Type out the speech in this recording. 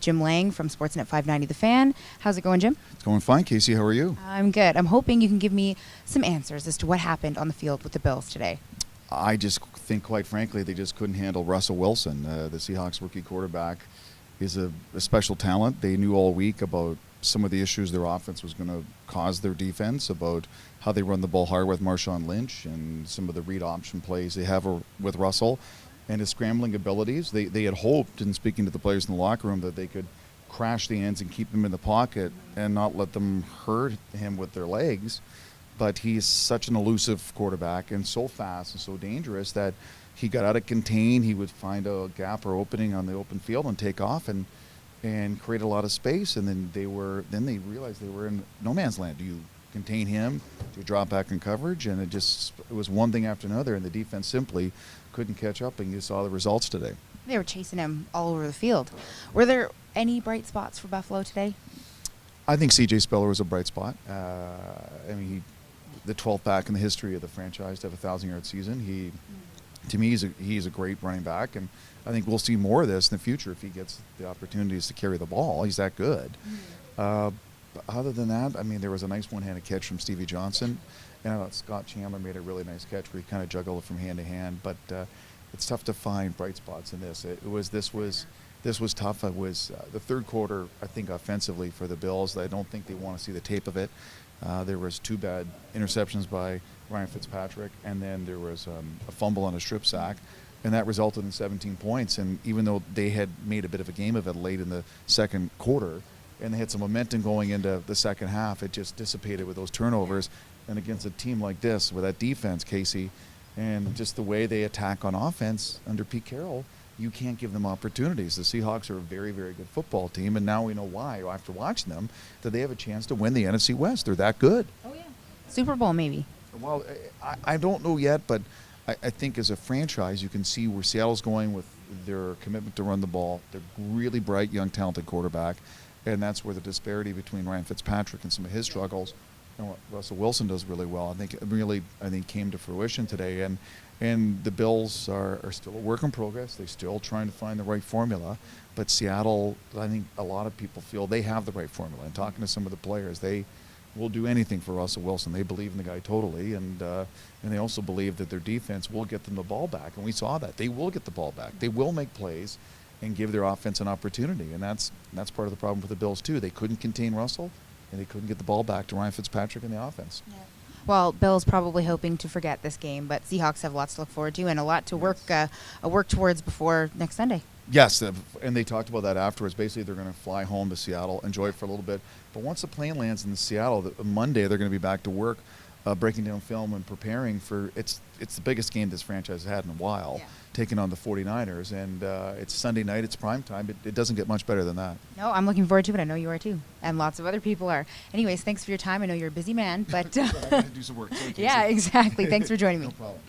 Jim Lang from Sportsnet 590 The Fan. How's it going, Jim? It's going fine, Casey. How are you? I'm good. I'm hoping you can give me some answers as to what happened on the field with the Bills today. I just think, quite frankly, they just couldn't handle Russell Wilson. The Seahawks rookie quarterback is a special talent. They knew all week about some of the issues their offense was going to cause their defense, about how they run the ball hard with Marshawn Lynch and some of the read option plays they have with Russell and his scrambling abilities. They had hoped, in speaking to the players in the locker room, that they could crash the ends and keep him in the pocket and not let them hurt him with their legs. But he's such an elusive quarterback and so fast and so dangerous that he got out of contain. He would find a gap or opening on the open field and take off and create a lot of space. And then they realized they were in no man's land. Do you contain him? Do you drop back in coverage? And it was one thing after another, and the defense simply couldn't catch up, and you saw the results today. They were chasing him all over the field. Were there any bright spots for Buffalo today? I think C.J. Spiller was a bright spot. The 12th back in the history of the franchise to have a 1,000-yard season. To me, he's a great running back, and I think we'll see more of this in the future if he gets the opportunities to carry the ball. He's that good. Other than that, there was a nice one-handed catch from Stevie Johnson, and I thought Scott Chandler made a really nice catch where he kind of juggled it from hand to hand. But it's tough to find bright spots in this. This was tough. It was the third quarter, I think, offensively for the Bills. I don't think they want to see the tape of it. There was 2 bad interceptions by Ryan Fitzpatrick, and then there was a fumble on a strip sack, and that resulted in 17 points. And even though they had made a bit of a game of it late in the second quarter, and they had some momentum going into the second half, it just dissipated with those turnovers. And against a team like this, with that defense, Casey, and just the way they attack on offense under Pete Carroll, you can't give them opportunities. The Seahawks are a very, very good football team, and now we know why, after watching them, that they have a chance to win the NFC West. They're that good. Oh, yeah. Super Bowl, maybe. Well, I don't know yet, but I think as a franchise, you can see where Seattle's going with their commitment to run the ball. They're really bright, young, talented quarterback, and that's where the disparity between Ryan Fitzpatrick and some of his struggles and what Russell Wilson does really well, I think came to fruition today. And the Bills are still a work in progress. They're still trying to find the right formula. But Seattle, I think a lot of people feel they have the right formula. And talking to some of the players, they will do anything for Russell Wilson. They believe in the guy totally. And they also believe that their defense will get them the ball back. And we saw that. They will get the ball back. They will make plays and give their offense an opportunity. And that's part of the problem for the Bills, too. They couldn't contain Russell, and they couldn't get the ball back to Ryan Fitzpatrick in the offense. Yeah. Well, Bill's probably hoping to forget this game, but Seahawks have lots to look forward to and a lot to work towards before next Sunday. Yes, and they talked about that afterwards. Basically, they're going to fly home to Seattle, enjoy it for a little bit. But once the plane lands in Seattle, Monday they're going to be back to work, breaking down film and preparing for it's the biggest game this franchise has had in a while, taking on the 49ers. And it's Sunday night. It's prime time. It doesn't get much better than that. No, I'm looking forward to it. I know you are too. And lots of other people are. Anyways, thanks for your time. I know you're a busy man, but I got to do some work. yeah, exactly. Thanks for joining me. No problem.